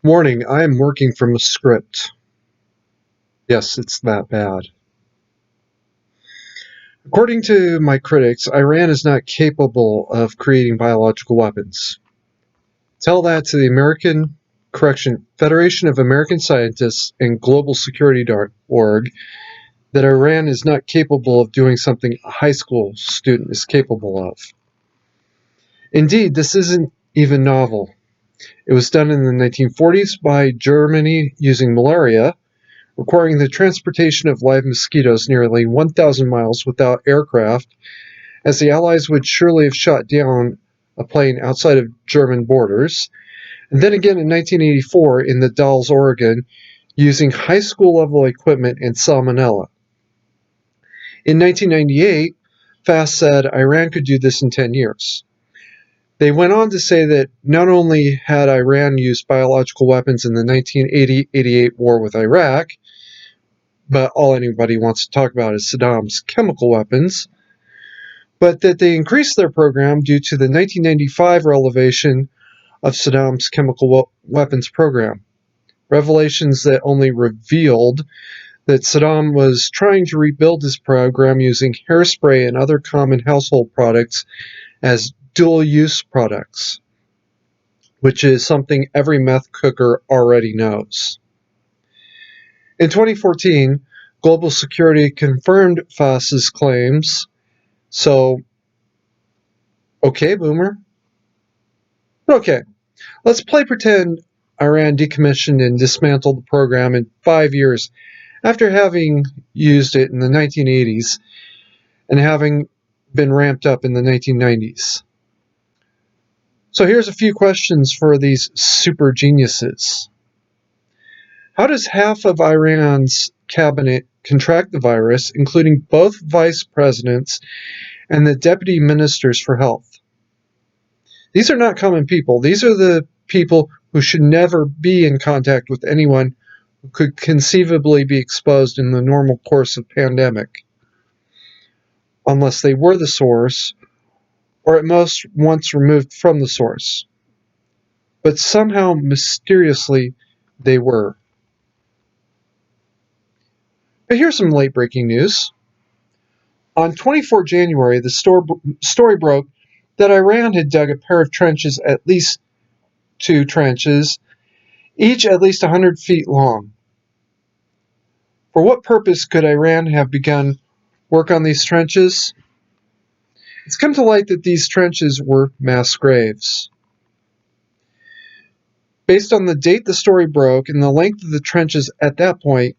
Warning, I am working from a script. Yes, it's that bad. According to my critics, Iran is not capable of creating biological weapons. Tell that to the Federation of American Scientists and GlobalSecurity.org that Iran is not capable of doing something a high school student is capable of. Indeed, this isn't even novel. It was done in the 1940s by Germany using malaria, requiring the transportation of live mosquitoes nearly 1,000 miles without aircraft, as the Allies would surely have shot down a plane outside of German borders, and then again in 1984 in the Dalles, Oregon, using high school level equipment and salmonella. In 1998, FAST said Iran could do this in 10 years. They went on to say that not only had Iran used biological weapons in the 1980-88 war with Iraq, but all anybody wants to talk about is Saddam's chemical weapons, but that they increased their program due to the 1995 revelation of Saddam's chemical weapons program. Revelations that only revealed that Saddam was trying to rebuild his program using hairspray and other common household products as dual-use products, which is something every meth cooker already knows. In 2014, Global Security confirmed FAS's claims. So, okay, Boomer? Okay, let's play pretend Iran decommissioned and dismantled the program in 5 years after having used it in the 1980s and having been ramped up in the 1990s. So here's a few questions for these super geniuses. How does half of Iran's cabinet contract the virus, including both vice presidents and the deputy ministers for health? These are not common people. These are the people who should never be in contact with anyone who could conceivably be exposed in the normal course of pandemic, unless they were the source, or at most once removed from the source. But somehow, mysteriously, they were. But here's some late-breaking news. On 24 January, the story broke that Iran had dug a pair of trenches, at least 2 trenches, each at least 100 feet long. For what purpose could Iran have begun work on these trenches? It's come to light that these trenches were mass graves. Based on the date the story broke and the length of the trenches at that point,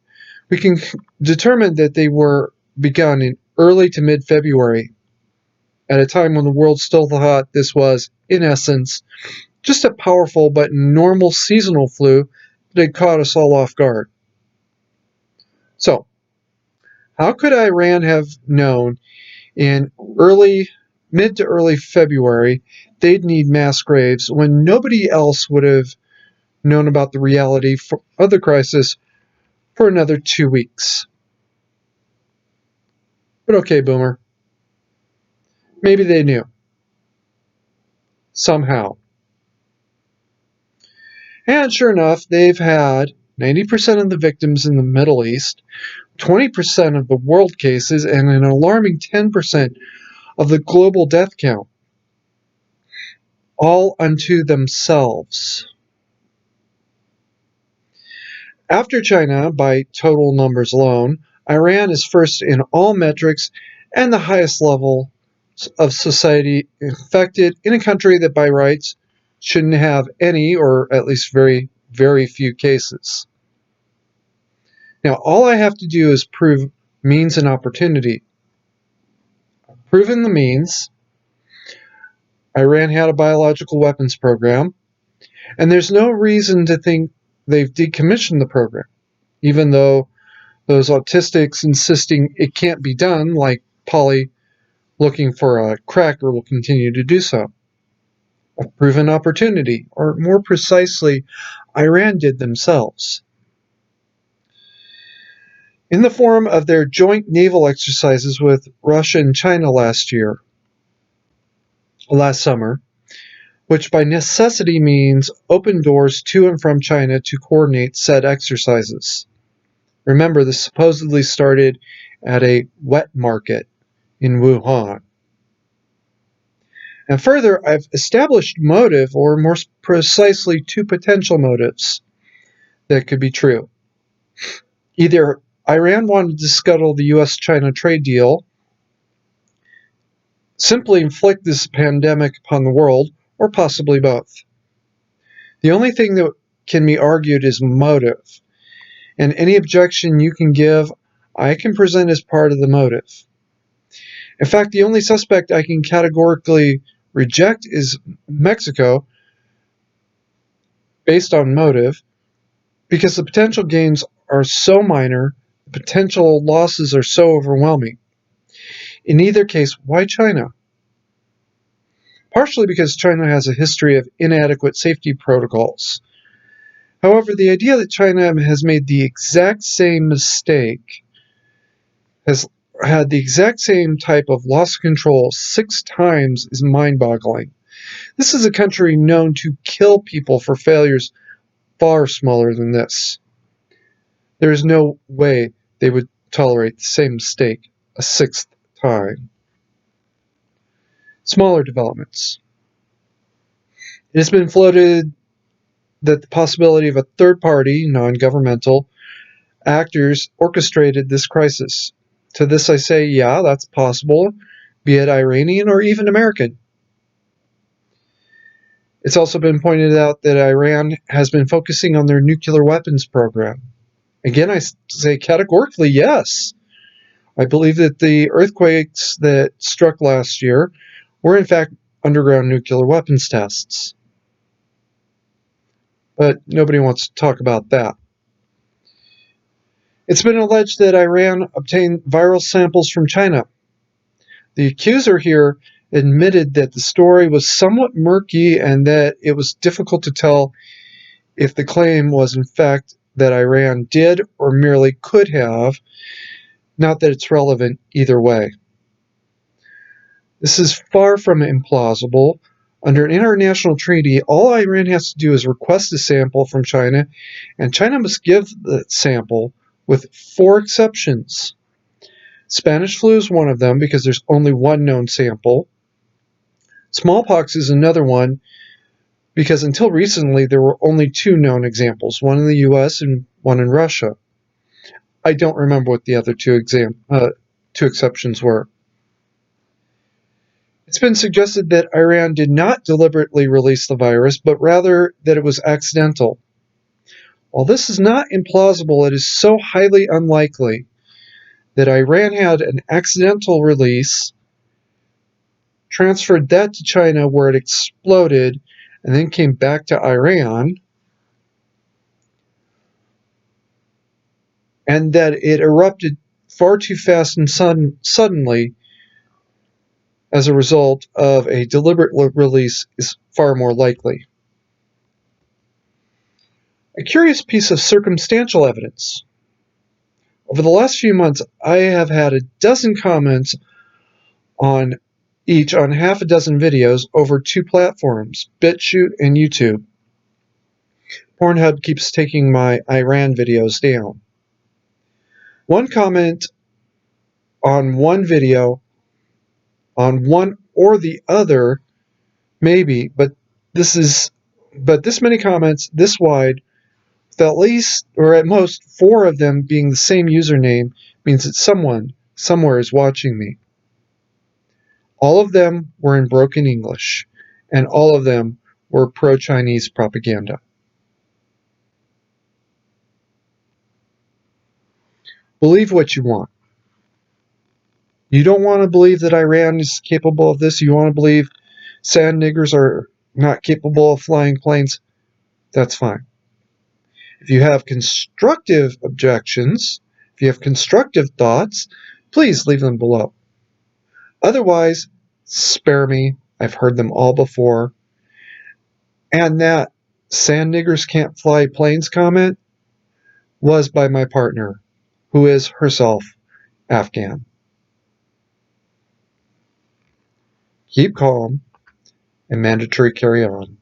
we can determine that they were begun in early to mid-February, at a time when the world still thought this was, in essence, just a powerful but normal seasonal flu that had caught us all off guard. So, how could Iran have known in mid to early February they'd need mass graves when nobody else would have known about the reality of the crisis for another 2 weeks? But okay, Boomer. Maybe they knew. Somehow. And sure enough, they've had 90% of the victims in the Middle East, 20% of the world cases, and an alarming 10% of the global death count, all unto themselves. After China, by total numbers alone, Iran is first in all metrics and the highest level of society infected in a country that by rights shouldn't have any, or at least very, very few cases. Now, all I have to do is prove means and opportunity. I've proven the means. Iran had a biological weapons program, and there's no reason to think they've decommissioned the program, even though those autistics insisting it can't be done, like Polly looking for a cracker, will continue to do so. A proven opportunity, or more precisely, Iran did themselves. In the form of their joint naval exercises with Russia and China last summer, which by necessity means open doors to and from China to coordinate said exercises. Remember, this supposedly started at a wet market in Wuhan. And further, I've established motive, or more precisely, two potential motives that could be true. Either Iran wanted to scuttle the US-China trade deal, simply inflict this pandemic upon the world, or possibly both. The only thing that can be argued is motive, and any objection you can give, I can present as part of the motive. In fact, the only suspect I can categorically reject is Mexico, based on motive, because the potential gains are so minor, the potential losses are so overwhelming. In either case, why China? Partially because China has a history of inadequate safety protocols. However, the idea that China has made the exact same mistake, has had the exact same type of loss of control 6 times, is mind-boggling. This is a country known to kill people for failures far smaller than this. There is no way they would tolerate the same mistake a 6th time. Smaller developments. It has been floated that the possibility of a third party, non-governmental, actors orchestrated this crisis. To this I say, yeah, that's possible, be it Iranian or even American. It's also been pointed out that Iran has been focusing on their nuclear weapons program. Again, I say categorically yes. I believe that the earthquakes that struck last year were in fact underground nuclear weapons tests. But nobody wants to talk about that. It's been alleged that Iran obtained viral samples from China. The accuser here admitted that the story was somewhat murky and that it was difficult to tell if the claim was in fact that Iran did or merely could have, not that it's relevant either way. This is far from implausible. Under an international treaty, all Iran has to do is request a sample from China, and China must give the sample, with 4 exceptions. Spanish flu is one of them because there's only one known sample. Smallpox is another one because until recently there were only 2 known examples, one in the US and one in Russia. I don't remember what the other 2 exceptions were. It's been suggested that Iran did not deliberately release the virus, but rather that it was accidental. While this is not implausible, it is so highly unlikely that Iran had an accidental release, transferred that to China where it exploded, and then came back to Iran, and that it erupted far too fast and suddenly as a result of a deliberate release is far more likely. A curious piece of circumstantial evidence. Over the last few months, I have had a dozen comments on half a dozen videos over 2 platforms, BitChute and YouTube. Pornhub keeps taking my Iran videos down. One comment on one video, on one or the other, maybe, but this many comments, this wide, with at least, or at most, 4 of them being the same username, means that someone, somewhere is watching me. All of them were in broken English, and all of them were pro-Chinese propaganda. Believe what you want. You don't want to believe that Iran is capable of this. You want to believe sand niggers are not capable of flying planes. That's fine. If you have constructive objections, if you have constructive thoughts, please leave them below. Otherwise, spare me. I've heard them all before. And that sand niggers can't fly planes comment was by my partner, who is herself Afghan. Keep calm and mandatory carry-on.